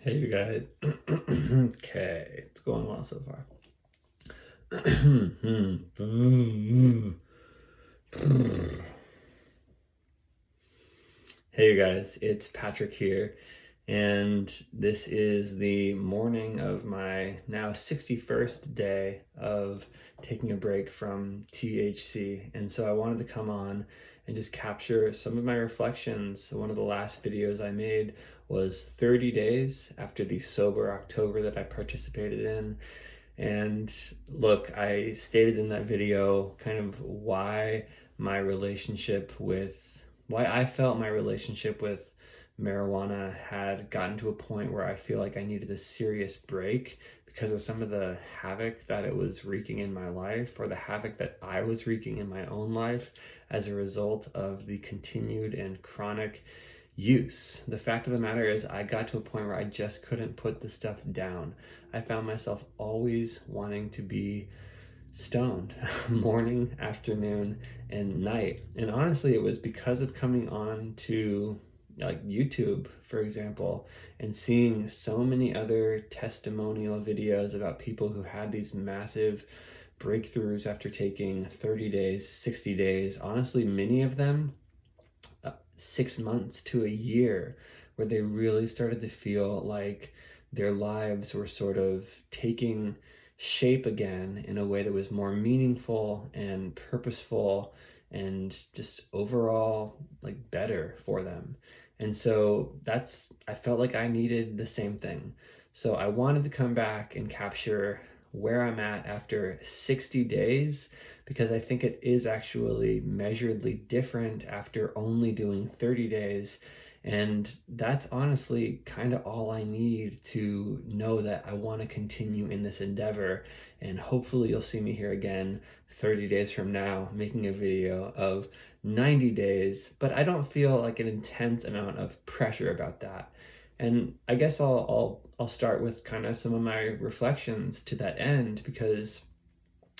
Hey, you guys. Okay, it's going well so far. Hey, you guys, it's Patrick here, and this is the morning of my now 61st day of taking a break from THC. And so I wanted to come on and just capture some of my reflections. One of the last videos I made was 30 days after the sober October that I participated in. And look, I stated in that video kind of why I felt my relationship with marijuana had gotten to a point where I feel like I needed a serious break because of some of the havoc that it was wreaking in my life, or the havoc that I was wreaking in my own life as a result of the continued and chronic use. The fact of the matter is, I got to a point where I just couldn't put the stuff down. I found myself always wanting to be stoned morning, afternoon, and night. And honestly, it was because of coming on to like YouTube, for example, and seeing so many other testimonial videos about people who had these massive breakthroughs after taking 30 days, 60 days, honestly, many of them 6 months to a year, where they really started to feel like their lives were sort of taking shape again in a way that was more meaningful and purposeful and just overall like better for them. And so I felt like I needed the same thing. So I wanted to come back and capture where I'm at after 60 days, because I think it is actually measuredly different after only doing 30 days. And that's honestly kind of all I need to know that I want to continue in this endeavor. And hopefully, you'll see me here again 30 days from now making a video of 90 days. But I don't feel like an intense amount of pressure about that. And I guess I'll start with kind of some of my reflections to that end, because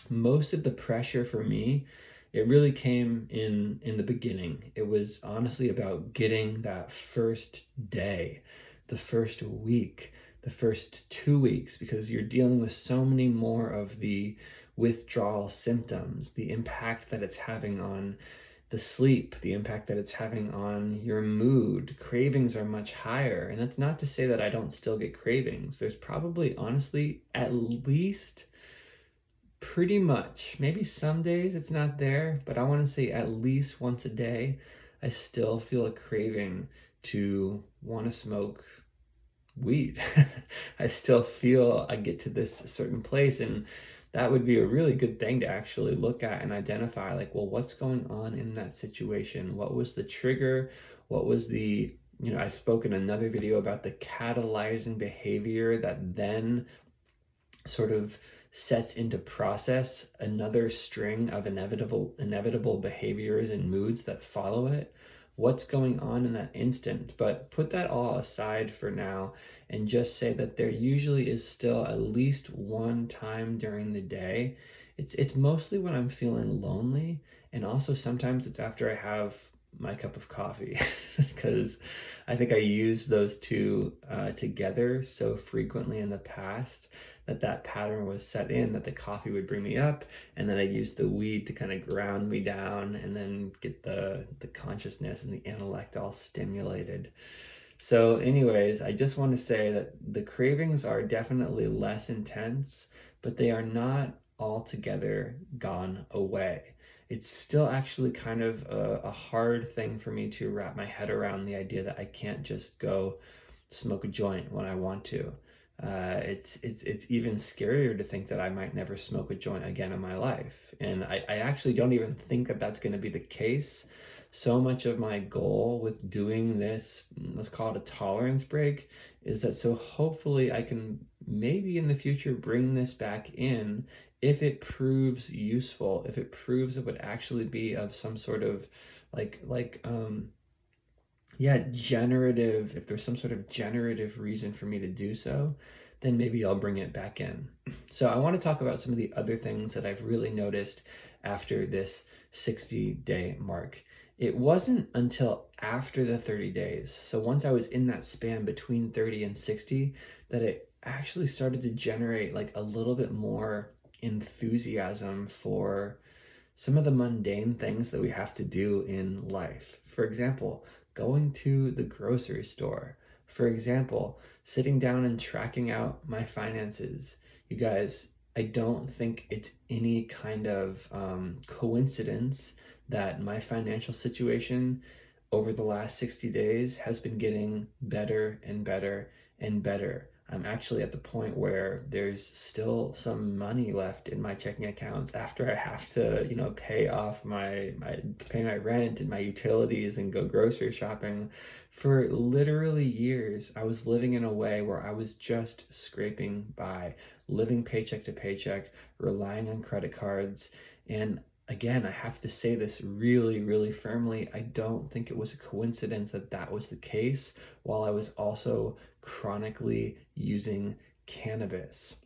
most of the pressure for me, it really came in the beginning. It was honestly about getting that first day, the first week, the first 2 weeks, because you're dealing with so many more of the withdrawal symptoms, the impact that it's having on the sleep, the impact that it's having on your mood. Cravings are much higher. And that's not to say that I don't still get cravings. There's probably, honestly, at least pretty much, maybe some days it's not there, but I want to say at least once a day, I still feel a craving to want to smoke weed. I still feel I get to this certain place, and that would be a really good thing to actually look at and identify, like, well, what's going on in that situation? What was the trigger? What was I spoke in another video about the catalyzing behavior that then sort of sets into process another string of inevitable behaviors and moods that follow it. What's going on in that instant? But put that all aside for now and just say that there usually is still at least one time during the day. It's mostly when I'm feeling lonely, and also sometimes it's after I have my cup of coffee, because I think I used those two together so frequently in the past that pattern was set in, that the coffee would bring me up, and then I used the weed to kind of ground me down and then get the consciousness and the intellect all stimulated. So anyways, I just want to say that the cravings are definitely less intense, but they are not altogether gone away. It's still actually kind of a hard thing for me to wrap my head around, the idea that I can't just go smoke a joint when I want to. It's even scarier to think that I might never smoke a joint again in my life. And I actually don't even think that that's going to be the case. So much of my goal with doing this, let's call it a tolerance break, is that so hopefully I can maybe in the future bring this back in if it proves useful, if it proves it would actually be of some sort of generative, if there's some sort of generative reason for me to do so, then maybe I'll bring it back in. So I want to talk about some of the other things that I've really noticed after this 60-day mark. It wasn't until after the 30 days, so once I was in that span between 30 and 60, that it actually started to generate like a little bit more enthusiasm for some of the mundane things that we have to do in life. For example, going to the grocery store. For example, sitting down and tracking out my finances. You guys, I don't think it's any kind of coincidence that my financial situation over the last 60 days has been getting better and better and better. I'm actually at the point where there's still some money left in my checking accounts after I have to, pay off pay my rent and my utilities and go grocery shopping. For literally years, I was living in a way where I was just scraping by, living paycheck to paycheck, relying on credit cards, and again, I have to say this really, really firmly. I don't think it was a coincidence that that was the case while I was also chronically using cannabis.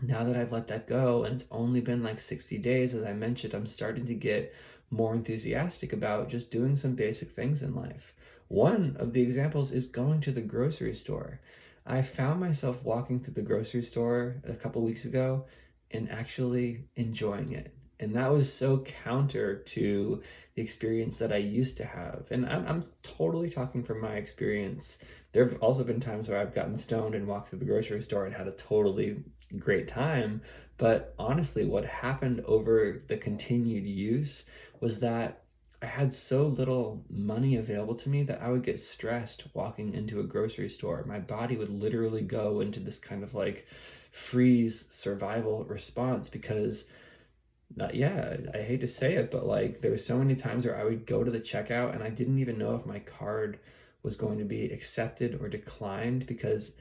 Now that I've let that go, and it's only been like 60 days, as I mentioned, I'm starting to get more enthusiastic about just doing some basic things in life. One of the examples is going to the grocery store. I found myself walking through the grocery store a couple weeks ago and actually enjoying it. And that was so counter to the experience that I used to have. And I'm totally talking from my experience. There have also been times where I've gotten stoned and walked through the grocery store and had a totally great time. But honestly, what happened over the continued use was that I had so little money available to me that I would get stressed walking into a grocery store. My body would literally go into this kind of like freeze survival response because yeah, I hate to say it, but like there were so many times where I would go to the checkout and I didn't even know if my card was going to be accepted or declined because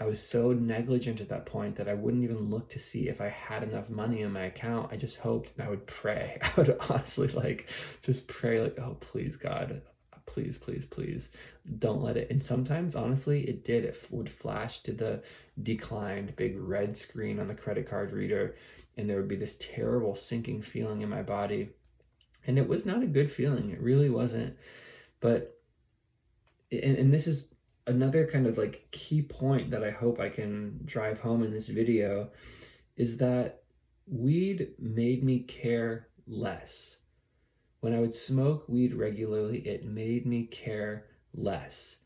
I was so negligent at that point that I wouldn't even look to see if I had enough money in my account. I just hoped and I would pray. I would honestly like just pray like, oh, please God, please, please, please don't let it. And sometimes honestly it did. It would flash to the declined big red screen on the credit card reader and there would be this terrible sinking feeling in my body. And it was not a good feeling. It really wasn't. But, and this is another kind of like key point that I hope I can drive home in this video is that weed made me care less. When I would smoke weed regularly, it made me care less.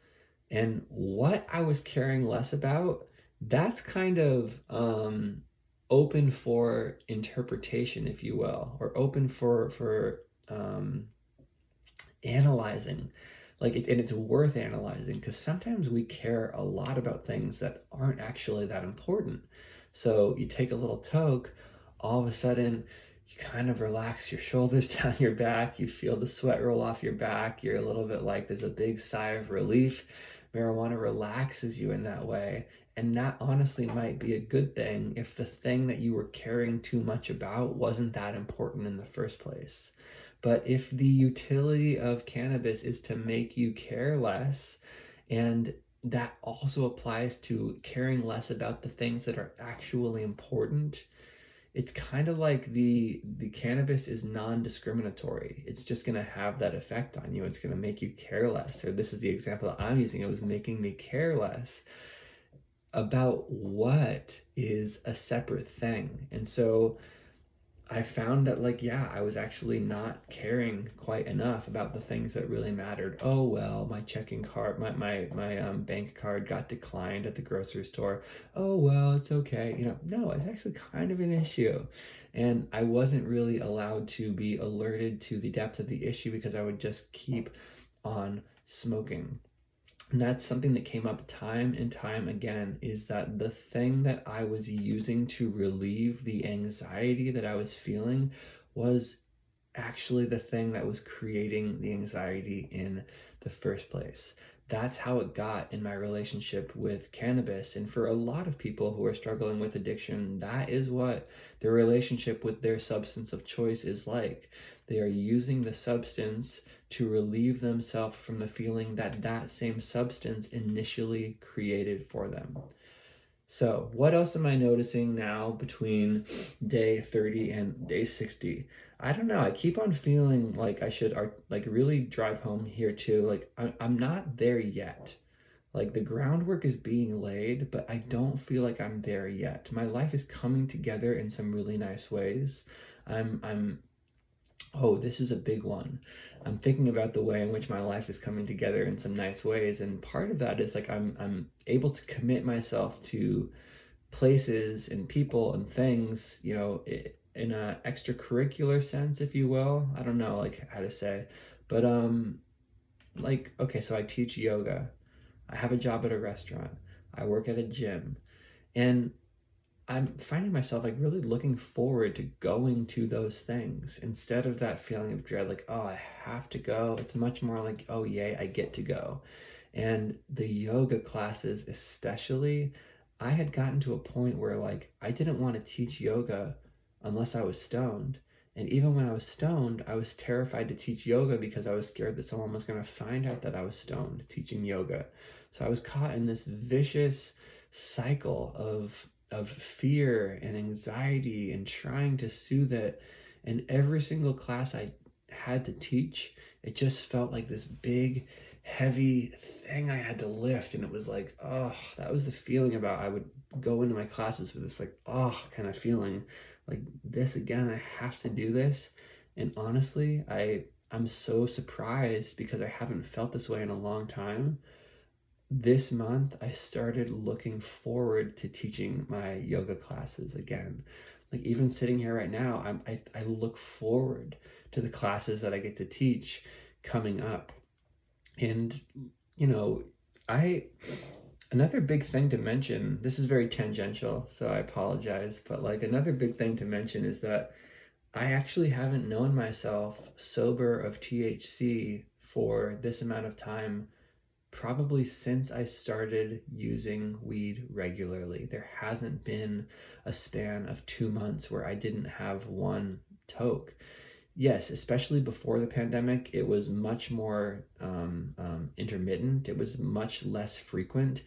And what I was caring less about, that's kind of open for interpretation, if you will, or open for analyzing. And it's worth analyzing because sometimes we care a lot about things that aren't actually that important. So you take a little toke, all of a sudden you kind of relax your shoulders down your back, you feel the sweat roll off your back, you're a little bit like there's a big sigh of relief. Marijuana relaxes you in that way. And that honestly might be a good thing if the thing that you were caring too much about wasn't that important in the first place. But if the utility of cannabis is to make you care less, and that also applies to caring less about the things that are actually important, it's kind of like the cannabis is non-discriminatory. It's just going to have that effect on you. It's going to make you care less. Or this is the example that I'm using. It was making me care less about what is a separate thing. And so I found that like yeah, I was actually not caring quite enough about the things that really mattered. Oh well, my checking card, my bank card got declined at the grocery store. Oh well, it's okay. No, it's actually kind of an issue. And I wasn't really allowed to be alerted to the depth of the issue because I would just keep on smoking. And that's something that came up time and time again is that the thing that I was using to relieve the anxiety that I was feeling was actually the thing that was creating the anxiety in the first place. That's how it got in my relationship with cannabis. And for a lot of people who are struggling with addiction, that is what their relationship with their substance of choice is like. They are using the substance to relieve themselves from the feeling that that same substance initially created for them. So, what else am I noticing now between day 30 and day 60? I don't know. I keep on feeling like I should like really drive home here too. Like I'm not there yet. Like the groundwork is being laid, but I don't feel like I'm there yet. My life is coming together in some really nice ways. I'm Oh, this is a big one. I'm thinking about the way in which my life is coming together in some nice ways, and part of that is like I'm able to commit myself to places and people and things, in a extracurricular sense, if you will. I don't know like how to say, but like okay, so I teach yoga. I have a job at a restaurant. I work at a gym. And I'm finding myself like really looking forward to going to those things instead of that feeling of dread, like, oh, I have to go. It's much more like, oh, yay, I get to go. And the yoga classes, especially, I had gotten to a point where like I didn't want to teach yoga unless I was stoned. And even when I was stoned, I was terrified to teach yoga because I was scared that someone was going to find out that I was stoned teaching yoga. So I was caught in this vicious cycle of fear and anxiety and trying to soothe it. And every single class I had to teach, it just felt like this big, heavy thing I had to lift. And it was like, oh, that was the feeling about I would go into my classes with this, like, oh, kind of feeling like this again. I have to do this. And honestly, I'm so surprised because I haven't felt this way in a long time. This month I started looking forward to teaching my yoga classes again. Like even sitting here right now, I look forward to the classes that I get to teach coming up. And you know, I another big thing to mention, this is very tangential, so I apologize, but like another big thing to mention is that I actually haven't known myself sober of THC for this amount of time probably since I started using weed regularly. There hasn't been a span of 2 months where I didn't have one toke. Yes, especially before the pandemic, it was much more intermittent. It was much less frequent.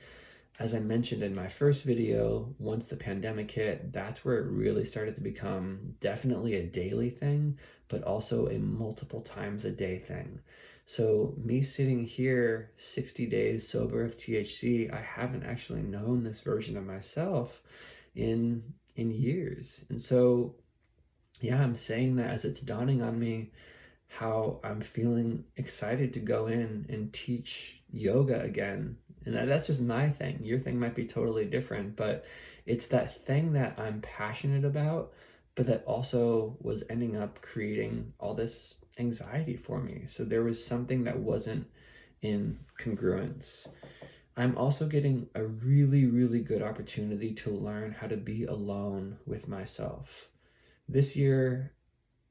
As I mentioned in my first video, once the pandemic hit, that's where it really started to become definitely a daily thing, but also a multiple times a day thing. So, me sitting here 60 days sober of THC, I haven't actually known this version of myself in years. And so, yeah, I'm saying that as it's dawning on me how I'm feeling excited to go in and teach yoga again. And that's just my thing. Your thing might be totally different, but it's that thing that I'm passionate about, but that also was ending up creating all this anxiety for me. So there was something that wasn't in congruence. I'm also getting a really, really good opportunity to learn how to be alone with myself. This year,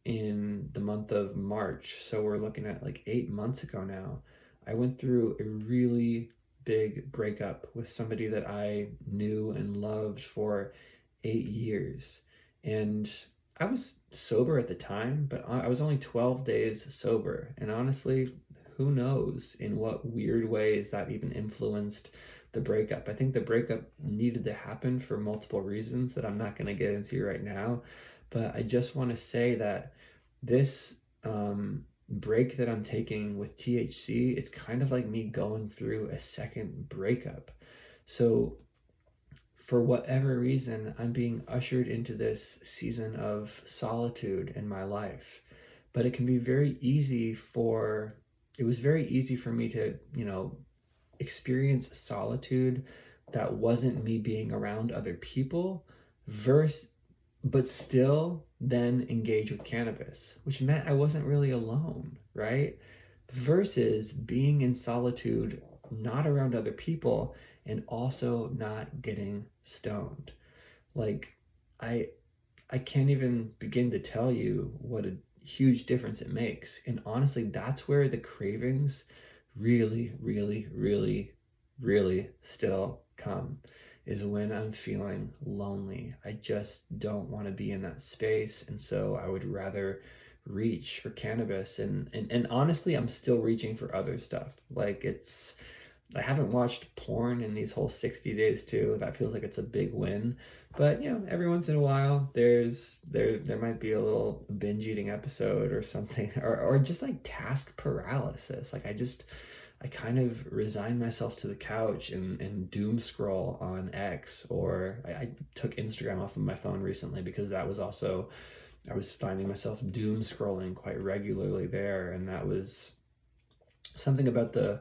in the month of March. So we're looking at like 8 months ago now. I went through a really big breakup with somebody that I knew and loved for 8 years. And I was sober at the time, but I was only 12 days sober. And honestly, who knows in what weird ways that even influenced the breakup. I think the breakup needed to happen for multiple reasons that I'm not going to get into right now. But I just want to say that this break that I'm taking with THC, it's kind of like me going through a second breakup. So, for whatever reason, I'm being ushered into this season of solitude in my life. But it can be very easy for, it was very easy for me to, experience solitude that wasn't me being around other people versus but still then engage with cannabis, which meant I wasn't really alone, right? Versus being in solitude, not around other people, and also not getting stoned. Like, I I can't even begin to tell you what a huge difference it makes. And honestly, that's where the cravings really, really, really, really still come is when I'm feeling lonely. I just don't want to be in that space. And so I would rather reach for cannabis and honestly I'm still reaching for other stuff. Like I haven't watched porn in these whole 60 days too. That feels like it's a big win. But every once in a while there might be a little binge eating episode or something, or just like task paralysis. Like I kind of resign myself to the couch and doom scroll on X, or I took Instagram off of my phone recently because that was also, I was finding myself doom scrolling quite regularly there, and that was something about the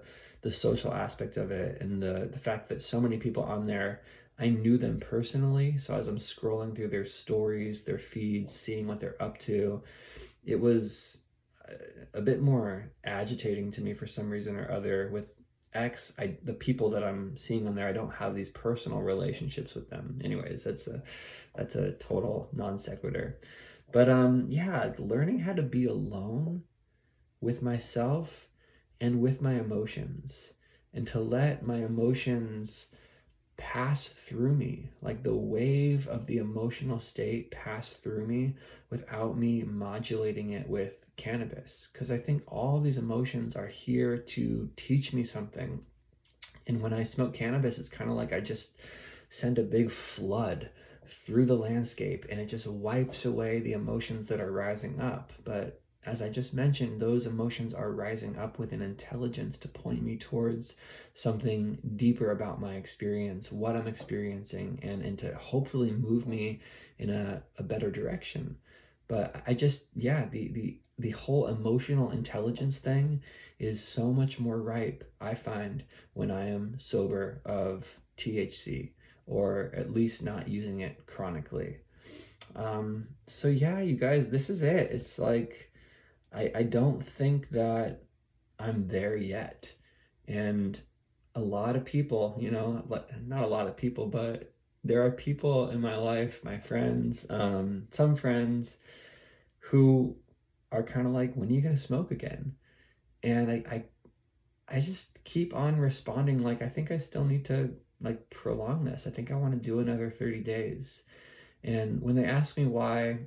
social aspect of it, and the fact that so many people on there, I knew them personally. So as I'm scrolling through their stories, their feeds, seeing what they're up to, it was a bit more agitating to me for some reason or other. With X, the people that I'm seeing on there, I don't have these personal relationships with them. Anyways, that's a total non sequitur. But yeah, learning how to be alone with myself and with my emotions, and to let my emotions pass through me, like the wave of the emotional state pass through me without me modulating it with cannabis. Because I think all these emotions are here to teach me something. And when I smoke cannabis, it's kind of like I just send a big flood through the landscape, and it just wipes away the emotions that are rising up. But as I just mentioned, those emotions are rising up with an intelligence to point me towards something deeper about my experience, what I'm experiencing, and to hopefully move me in a better direction. But I just, yeah, the whole emotional intelligence thing is so much more ripe, I find, when I am sober of THC, or at least not using it chronically. So yeah, you guys, this is it. It's like I don't think that I'm there yet. And a lot of people, not a lot of people, but there are people in my life, my friends, some friends who are kind of like, when are you gonna smoke again? And I just keep on responding like, I think I still need to like prolong this. I think I want to do another 30 days. And when they ask me why,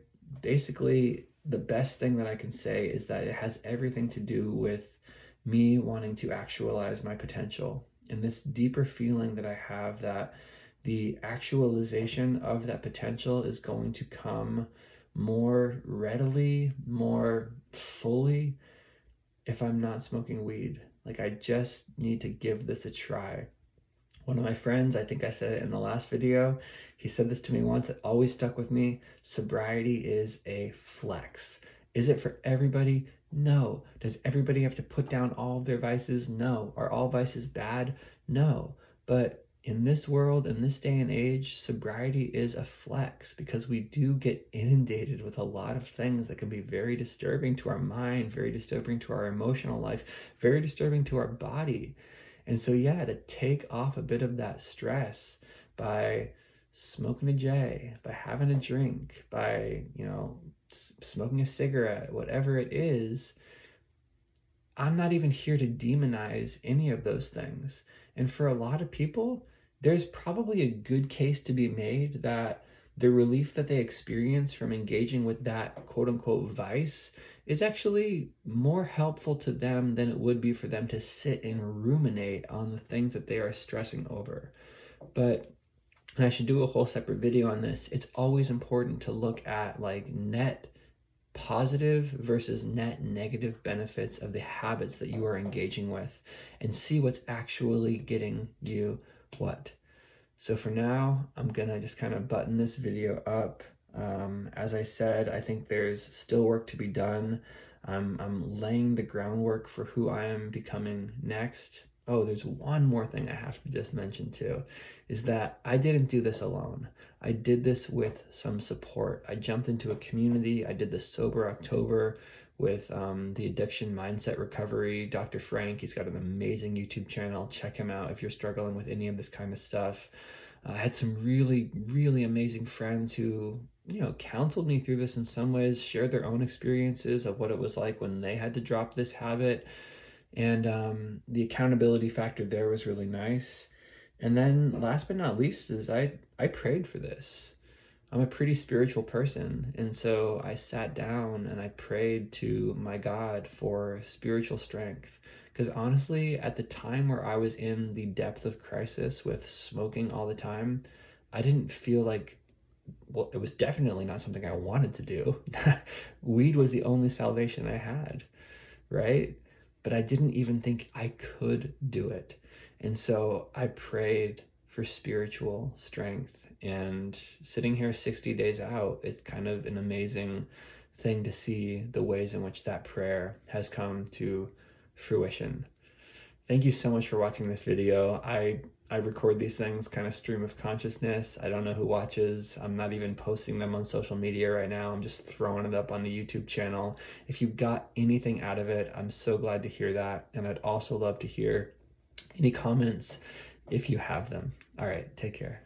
basically the best thing that I can say is that it has everything to do with me wanting to actualize my potential, and this deeper feeling that I have that the actualization of that potential is going to come more readily, more fully, if I'm not smoking weed. Like, I just need to give this a try. One of my friends, I think I said it in the last video, he said this to me once. It always stuck with me. Sobriety is a flex. Is it for everybody? No. Does everybody have to put down all of their vices? No. Are all vices bad? No. But in this world, in this day and age, sobriety is a flex, because we do get inundated with a lot of things that can be very disturbing to our mind, very disturbing to our emotional life, very disturbing to our body. And so, yeah, to take off a bit of that stress by smoking a J, by having a drink, by, smoking a cigarette, whatever it is, I'm not even here to demonize any of those things. And for a lot of people, there's probably a good case to be made that the relief that they experience from engaging with that quote unquote vice is actually more helpful to them than it would be for them to sit and ruminate on the things that they are stressing over. But, and I should do a whole separate video on this, it's always important to look at like net positive versus net negative benefits of the habits that you are engaging with, and see what's actually getting you what. So for now, I'm gonna just kind of button this video up. As I said, I think there's still work to be done. I'm laying the groundwork for who I am becoming next. Oh, there's one more thing I have to just mention too, is that I didn't do this alone. I did this with some support. I jumped into a community. I did the Sober October with the addiction mindset recovery. Dr. Frank, he's got an amazing YouTube channel. Check him out if you're struggling with any of this kind of stuff. I had some really, really amazing friends who, counseled me through this in some ways, shared their own experiences of what it was like when they had to drop this habit. And the accountability factor there was really nice. And then last but not least is I prayed for this. I'm a pretty spiritual person, and so I sat down and I prayed to my God for spiritual strength, Because honestly, at the time where I was in the depth of crisis with smoking all the time, I didn't feel like, well, it was definitely not something I wanted to do. Weed was the only salvation I had, right? But I didn't even think I could do it. And so I prayed for spiritual strength. And sitting here 60 days out, it's kind of an amazing thing to see the ways in which that prayer has come to fruition. Thank you so much for watching this video. I record these things kind of stream of consciousness. I don't know who watches. I'm not even posting them on social media right now. I'm just throwing it up on the YouTube channel. If you got anything out of it, I'm so glad to hear that. And I'd also love to hear any comments if you have them. All right, take care.